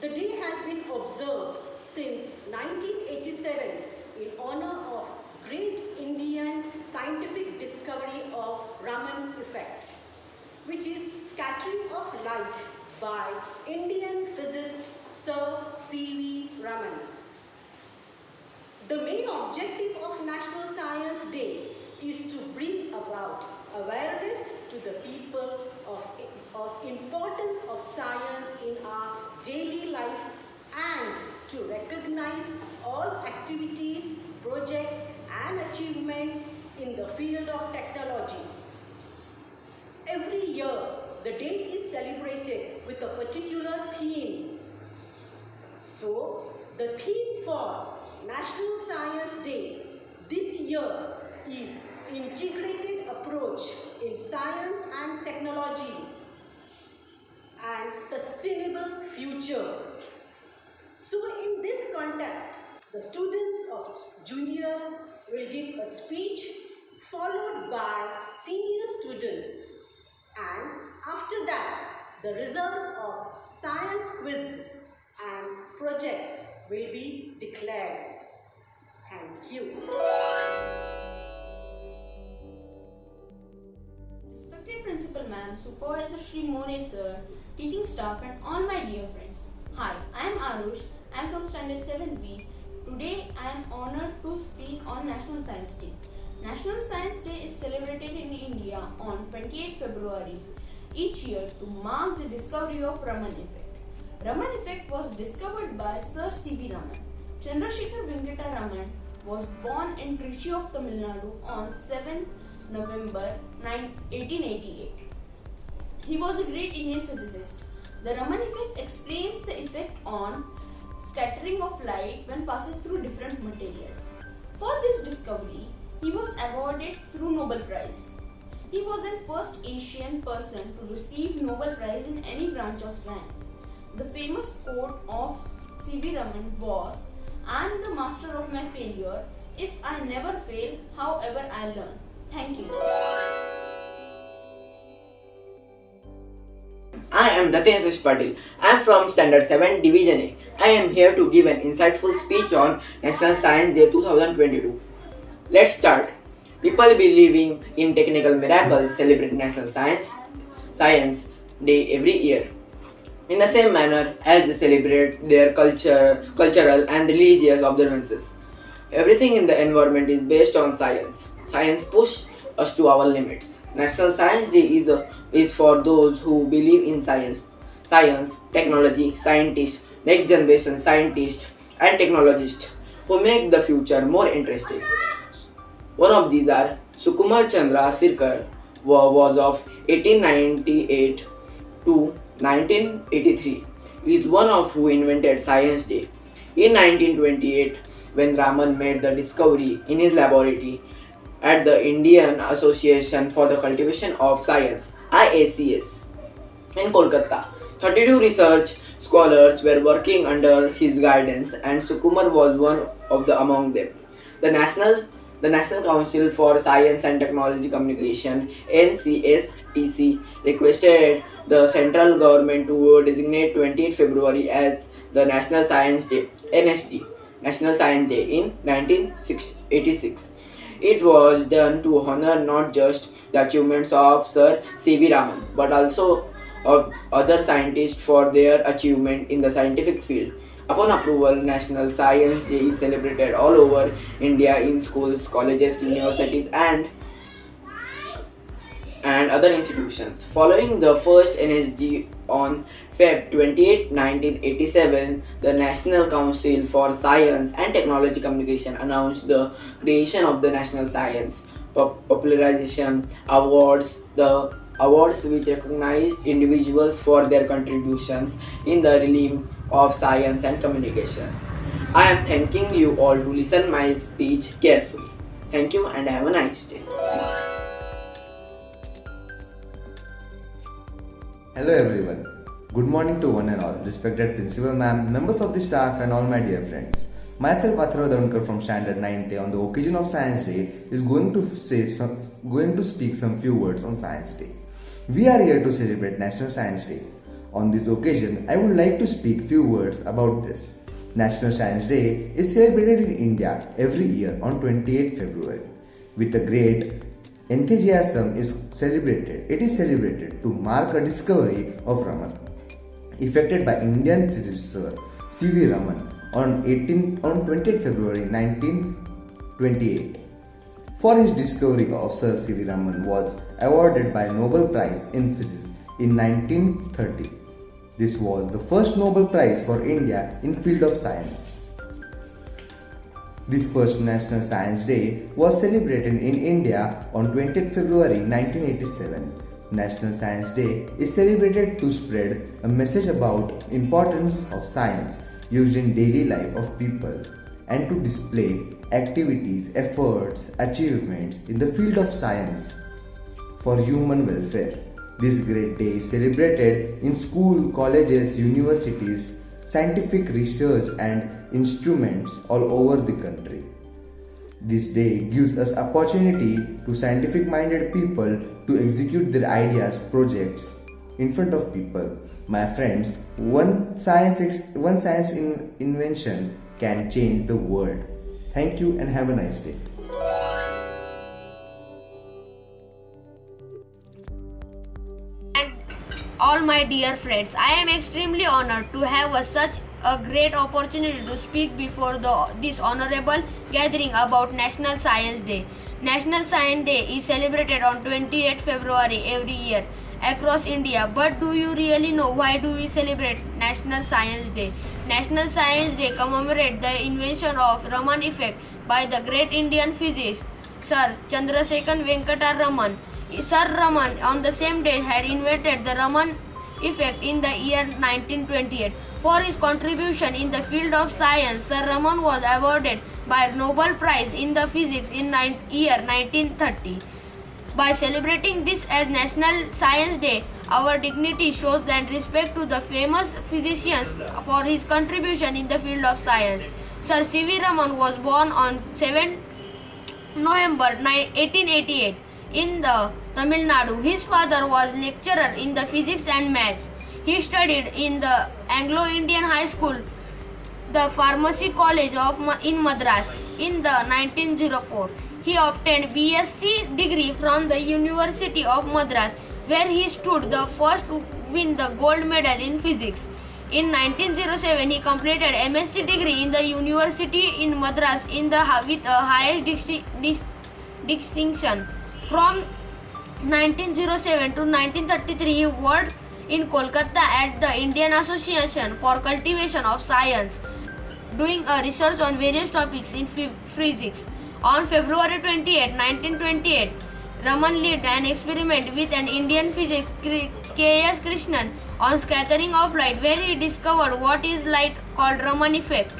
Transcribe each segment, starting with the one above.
The day has been observed since 1987 in honor of great Indian scientific discovery of Raman effect, which is scattering of light by Indian physicist Sir C.V. Raman. The main objective of National Science Day is to bring about awareness to the people of importance of science in our daily life and to recognize all activities, projects and achievements in the field of technology. Every year, the day is celebrated with a particular theme. So, the theme for National Science Day this year is Integrated Approach in Science and Technology and Sustainable Future. So in this contest, the students of junior will give a speech followed by senior students, and after that the results of science quiz and projects will be declared. Thank you. Respected Principal Ma'am, Supervisor Shri More Sir, teaching staff and all my dear friends. Hi, I am Arush. I am from Standard 7B. Today I am honored to speak on National Science Day. National Science Day is celebrated in India on 28 February each year to mark the discovery of Raman effect. Raman effect was discovered by Sir C.V. Raman. Chandrasekhar Venkata Raman was born in Trichy of Tamil Nadu on 7th November 1888. He was a great Indian physicist. The Raman effect explains the effect on scattering of light when passes through different materials. For this discovery, he was awarded through Nobel Prize. He was the first Asian person to receive Nobel Prize in any branch of science. The famous quote of C.V. Raman was, "I am the master of my failure. If I never fail, however I learn." Thank you. I am Datesh Patil. I am from Standard 7 Division A. I am here to give an insightful speech on National Science Day 2022. Let's start. People believing in technical miracles celebrate National Science Day every year, in the same manner as they celebrate their cultural and religious observances. Everything in the environment is based on science. Science pushes us to our limits. National Science Day is for those who believe in science, technology, scientists, next generation scientists and technologists who make the future more interesting. One of these are Sukumar Chandra Sirkar, who was of 1898 to 1983. He is one of who invented Science Day. In 1928, when Raman made the discovery in his laboratory at the Indian Association for the Cultivation of Science (IACS) in Kolkata, 32 research scholars were working under his guidance, and Sukumar was one of among them. The National Council for Science and Technology Communication (NCSTC) requested the central government to designate 28 February as the National Science Day (NSD) National Science Day in 1986. It was done to honor not just the achievements of Sir C.V. Raman but also of other scientists for their achievement in the scientific field. Upon approval, National Science Day is celebrated all over India in schools, colleges, universities and other institutions. Following the first NSD on Feb 28, 1987, the National Council for Science and Technology Communication announced the creation of the National Science Popularization Awards, the awards which recognize individuals for their contributions in the realm of science and communication. I am thanking you all to listen my speech carefully. Thank you and have a nice day. Hello everyone. Good morning to one and all, respected Principal Ma'am, members of the staff and all my dear friends. Myself Athara Dhankar from Standard 9 on the occasion of Science Day is going to speak some few words on Science Day. We are here to celebrate National Science Day. On this occasion, I would like to speak few words about this. National Science Day is celebrated in India every year on 28 February. With a great enthusiasm it is celebrated to mark a discovery of Raman, effected by Indian physicist Sir C.V. Raman on 28 February 1928. For his discovery of Sir C.V. Raman was awarded by Nobel Prize in Physics in 1930. This was the first Nobel Prize for India in field of science. This first National Science Day was celebrated in India on 20th February 1987. National Science Day is celebrated to spread a message about importance of science used in daily life of people and to display activities, efforts, achievements in the field of science for human welfare. This great day is celebrated in school, colleges, universities, scientific research and instruments all over the country. This day gives us opportunity to scientific-minded people to execute their ideas, projects in front of people. My friends, one science invention can change the world. Thank you and have a nice day. All my dear friends, I am extremely honored to have such a great opportunity to speak before this honorable gathering about National Science Day. National Science Day is celebrated on 28 February every year across India. But do you really know why do we celebrate National Science Day? National Science Day commemorates the invention of Raman effect by the great Indian physicist Sir Chandrasekhar Venkata Raman. Sir Raman on the same day had invented the Raman effect in the year 1928. For his contribution in the field of science, Sir Raman was awarded by Nobel Prize in the Physics in year 1930. By celebrating this as National Science Day, our dignity shows and respect to the famous physicians for his contribution in the field of science. Sir C.V. Raman was born on 7 November 1888 in the Tamil Nadu. His father was lecturer in the physics and maths. He studied in the Anglo-Indian High School, the Pharmacy College in Madras in the 1904. He obtained BSc degree from the University of Madras, where he stood the first to win the gold medal in physics. In 1907, he completed MSc degree in the University in Madras with a highest distinction. From 1907 to 1933, he worked in Kolkata at the Indian Association for Cultivation of Science, doing a research on various topics in physics. On February 28, 1928, Raman led an experiment with an Indian physicist K.S. Krishnan on scattering of light, where he discovered what is light called Raman effect.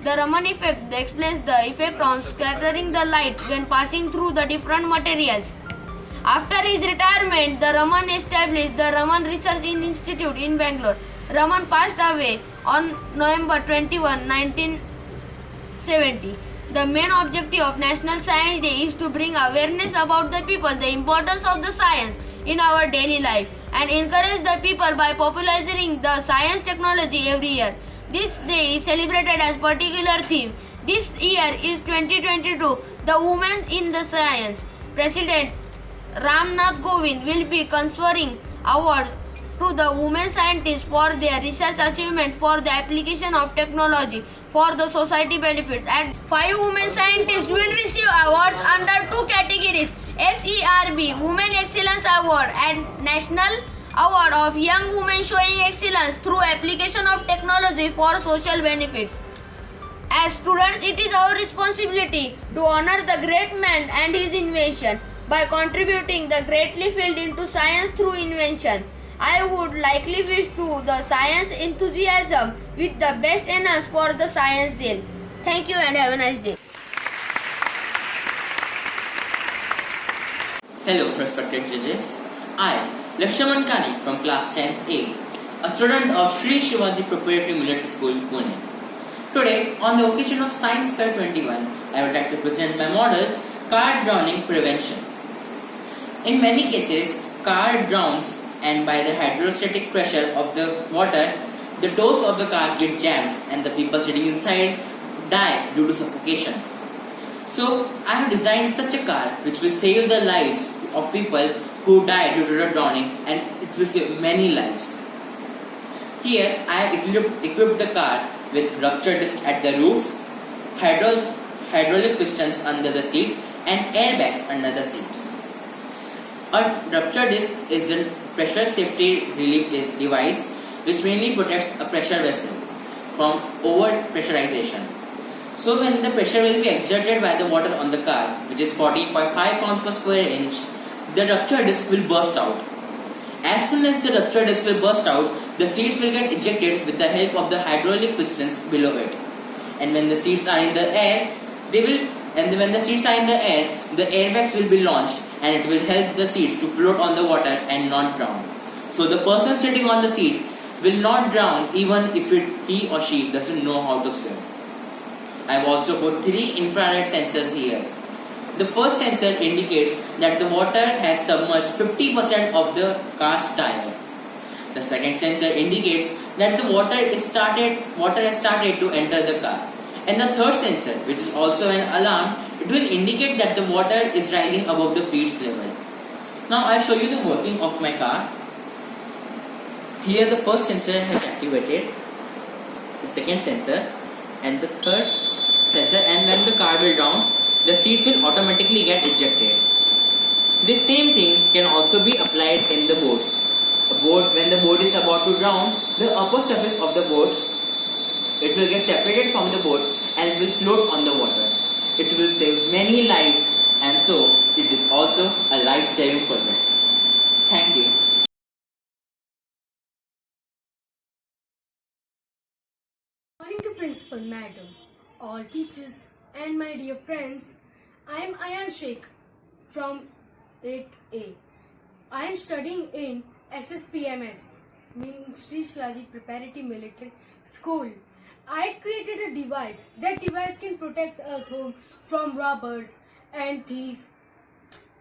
The Raman effect explains the effect on scattering the light when passing through the different materials. After his retirement, the Raman established the Raman Research Institute in Bangalore. Raman passed away on November 21, 1970. The main objective of National Science Day is to bring awareness about the people, the importance of the science in our daily life, and encourage the people by popularizing the science technology every year. This day is celebrated as particular theme. This year is 2022, the Women in the Science. President Ram Nath Kovind will be conferring awards to the women scientists for their research achievement for the application of technology for the society benefits. And 5 women scientists will receive awards under 2 categories: SERB Women Excellence Award and National Award of Young Women Showing Excellence through application of technology for social benefits. As students, it is our responsibility to honor the great man and his invention by contributing the greatly field into science through invention. I would likely wish to the science enthusiasm with the best enhance for the science zeal. Thank you and have a nice day. Hello, respected judges. I, Lakshman Kani from class 10A, a student of Shri.Shivaji Preparatory Military School, Pune. Today, on the occasion of Science Fair 21, I would like to present my model, card drowning prevention. In many cases, car drowns and by the hydrostatic pressure of the water, the doors of the cars get jammed and the people sitting inside die due to suffocation. So I have designed such a car which will save the lives of people who die due to the drowning, and it will save many lives. Here I have equipped the car with rupture disc at the roof, hydraulic pistons under the seat and airbags under the seats. A rupture disc is a pressure safety relief device which mainly protects a pressure vessel from over pressurization. So when the pressure will be exerted by the water on the car, which is 40.5 pounds per square inch, the rupture disc will burst out. As soon as the rupture disc will burst out, the seats will get ejected with the help of the hydraulic pistons below it. And when the seats are in the air, the airbags will be launched and it will help the seats to float on the water and not drown. So the person sitting on the seat will not drown even if he or she doesn't know how to swim. I have also put 3 infrared sensors here. The first sensor indicates that the water has submerged 50% of the car's tire. The second sensor indicates that the water has started to enter the car. And the third sensor, which is also an alarm, it will indicate that the water is rising above the feet's level. Now I'll show you the working of my car. Here the first sensor has activated, the second sensor and the third sensor, and when the car will drown, the seats will automatically get ejected. This same thing can also be applied in the boats. When the boat is about to drown, the upper surface of the boat, it will get separated from the boat and it will float on the water. It will save many lives, and so it is also a life-saving project. Thank you. Morning to Principal Madam, all teachers and my dear friends. I am Ayan Sheikh from 8th A. I am studying in Sspms, means Shri.Shivaji Preparatory Military School. I had created a device. That device can protect us home from robbers and thieves.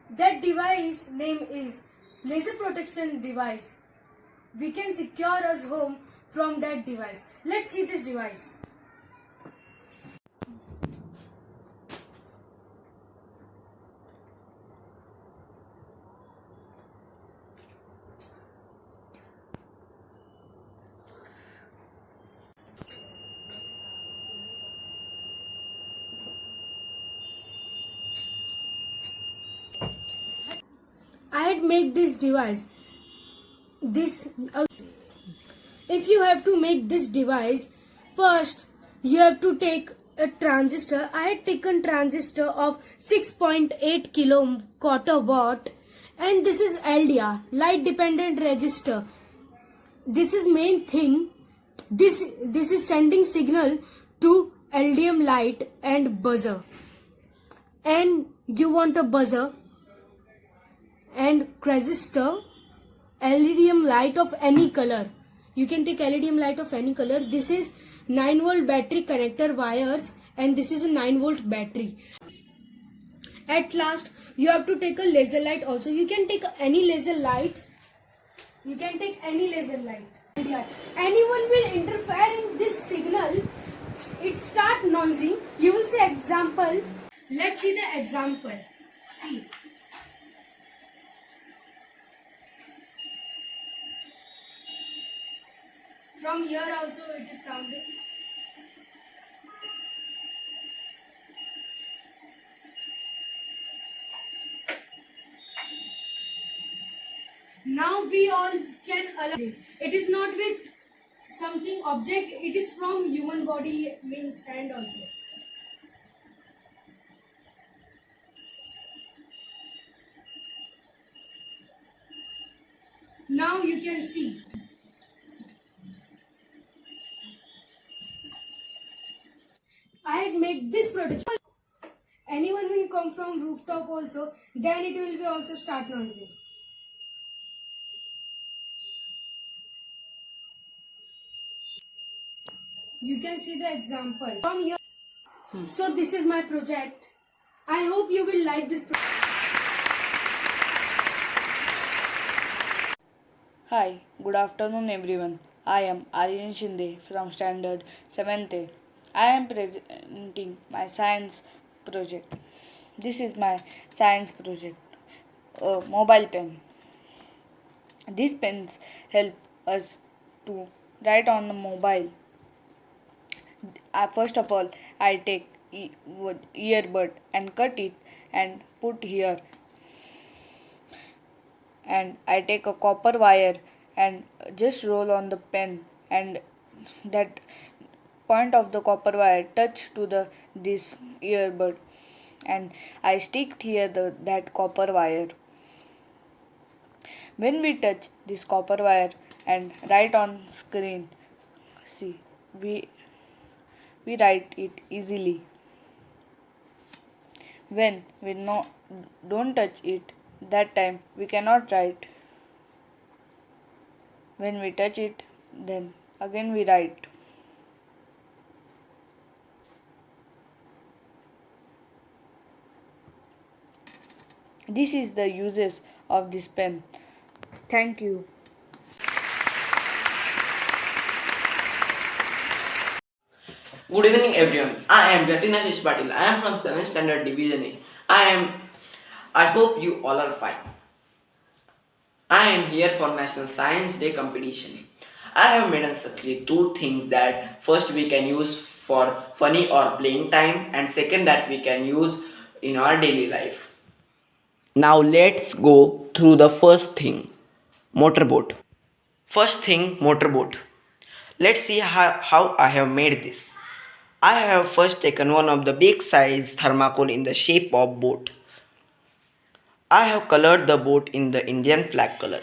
That device name is laser protection device. We can secure us home from that device. Let's see this device. I had made this device. If you have to make this device, first you have to take a transistor. I had taken transistor of 6.8 kilo quarter watt, and this is LDR, light dependent resistor. This is main thing. This is sending signal to LDM light and buzzer. And you want a buzzer and resistor, LEDM light of any color. You can take LEDM light of any color. This is 9 volt battery connector wires, and this is a 9 volt battery. At last, you have to take a laser light also. You can take any laser light. Anyone will interfere in this signal, it start noising. You will see example. Let's see the example. See. From here also it is sounding. Now we all can allow it. It is not with something object, it is from human body, means hand also. Now you can see. I had made this protection. Anyone will come from rooftop also, then it will be also start noising. You can see the example from here. So this is my project. I hope you will like this project. Hi, good afternoon everyone. I am Aryan Shinde from Standard 7th A. I am presenting my science project. This is my science project, a mobile pen. These pens help us to write on the mobile. First of all, I take earbud and cut it and put here, and I take a copper wire and just roll on the pen, and that point of the copper wire touch to the this earbud, and I stick here that copper wire. When we touch this copper wire and write on screen, see, we write it easily. When we don't touch it, that time we cannot write. When we touch it, then again we write. This is the uses of this pen. Thank you. Good evening everyone. I am Shri.Shivaji Patil. I am from 7th Standard Division A. I hope you all are fine. I am here for National Science Day competition. I have made such two things that first we can use for funny or playing time, and second that we can use in our daily life. Now let's go through the first thing, motorboat. First thing, motorboat. Let's see how I have made this. I have first taken one of the big size thermocol in the shape of boat. I have colored the boat in the Indian flag color.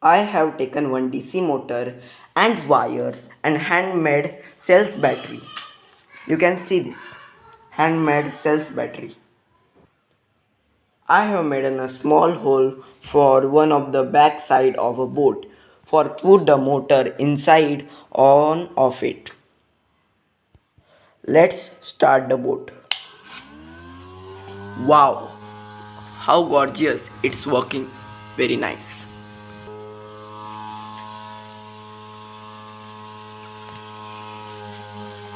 I have taken one DC motor and wires and handmade cells battery. You can see this handmade cells battery. I have made a small hole for one of the back side of a boat for put the motor inside on of it. Let's start the boat. Wow, how gorgeous it's working. Very nice.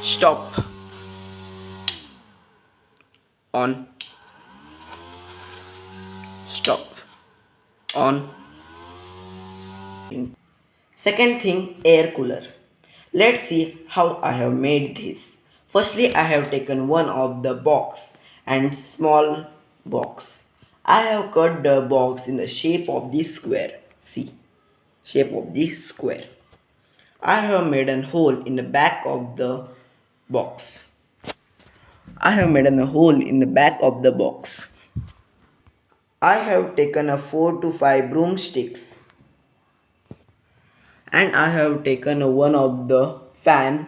Stop. On. Stop. On. Second thing, air cooler. Let's see how I have made this. Firstly, I have taken one of the box and small box. I have cut the box in the shape of this square. See, shape of this square. I have made a hole in the back of the box. I have made a hole in the back of the box. I have taken a 4 to 5 broomsticks, and I have taken a one of the fan,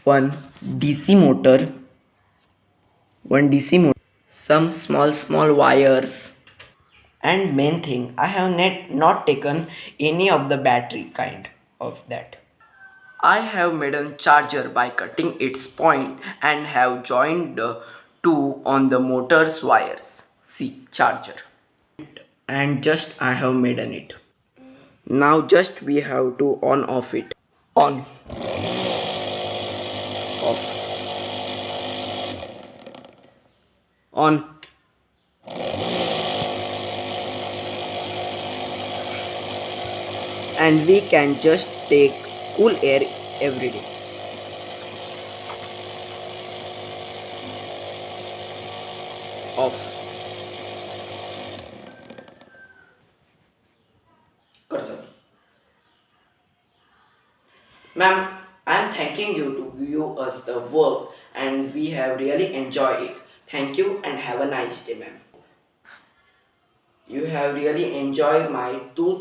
one DC motor, some small wires, and main thing, I have not taken any of the battery kind of that. I have made a charger by cutting its point and have joined the two on the motor's wires. See, charger. And just I have made it. Now just we have to on off it. On. Off. On. And we can just take cool air every day. Off. Ma'am, I am thanking you to view us the work, and we have really enjoyed it. Thank you and have a nice day, ma'am. You have really enjoyed my two.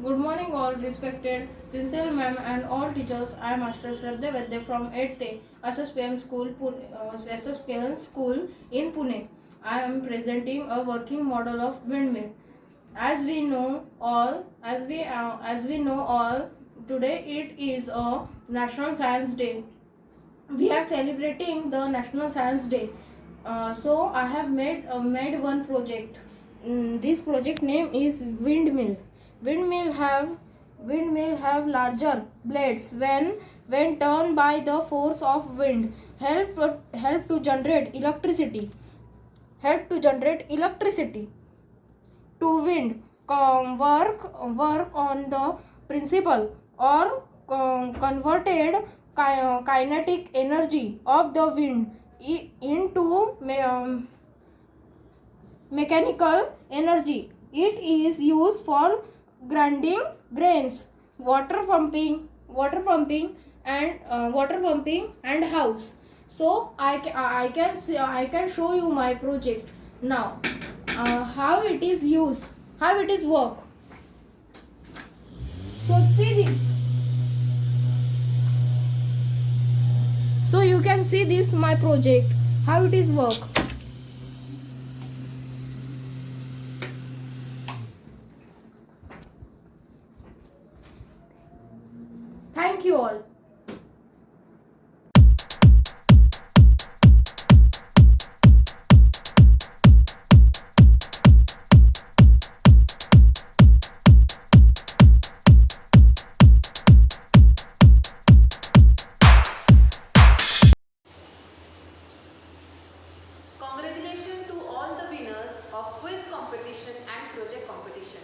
Good morning all respected principal ma'am and all teachers. I am Master Shri.Shivaji from 8th A, Sspms school in Pune. I am presenting a working model of windmill. As we know all, today it is a National Science Day. We are celebrating the National Science Day. So I have made one project. This project name is windmill. Windmill have larger blades when turned by the force of wind. Help to generate electricity. To wind work on the principle or converted kinetic energy of the wind into mechanical energy. It is used for grinding grains, water pumping and house. So I can show you my project now. How it is used, how it is work. So see this. So you can see this my project, how it is work. Thank you all. Congratulations to all the winners of quiz competition and project competition.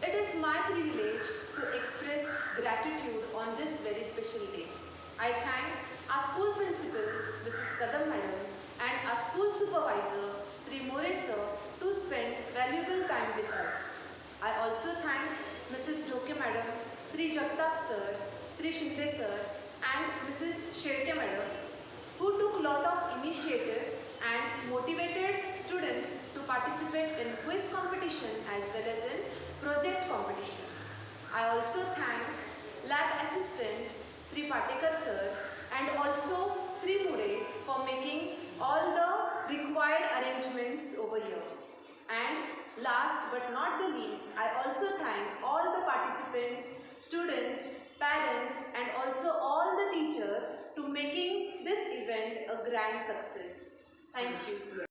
It is my privilege to express gratitude on this very special day. I thank our school principal, Mrs. Kadam Madam, and our school supervisor, Sri More Sir, to spend valuable time with us. I also thank Mrs. Doke Madam, Sri Jagtap Sir, Sri Shinde Sir, and Mrs. Shedke Madam, who took lot of initiative and motivated students to participate in quiz competition as well as in project competition. I also thank lab assistant Sri Patekar sir and also Sri Mure for making all the required arrangements over here. And last but not the least, I also thank all the participants, students, parents and also all the teachers to making this event a grand success. Thank you.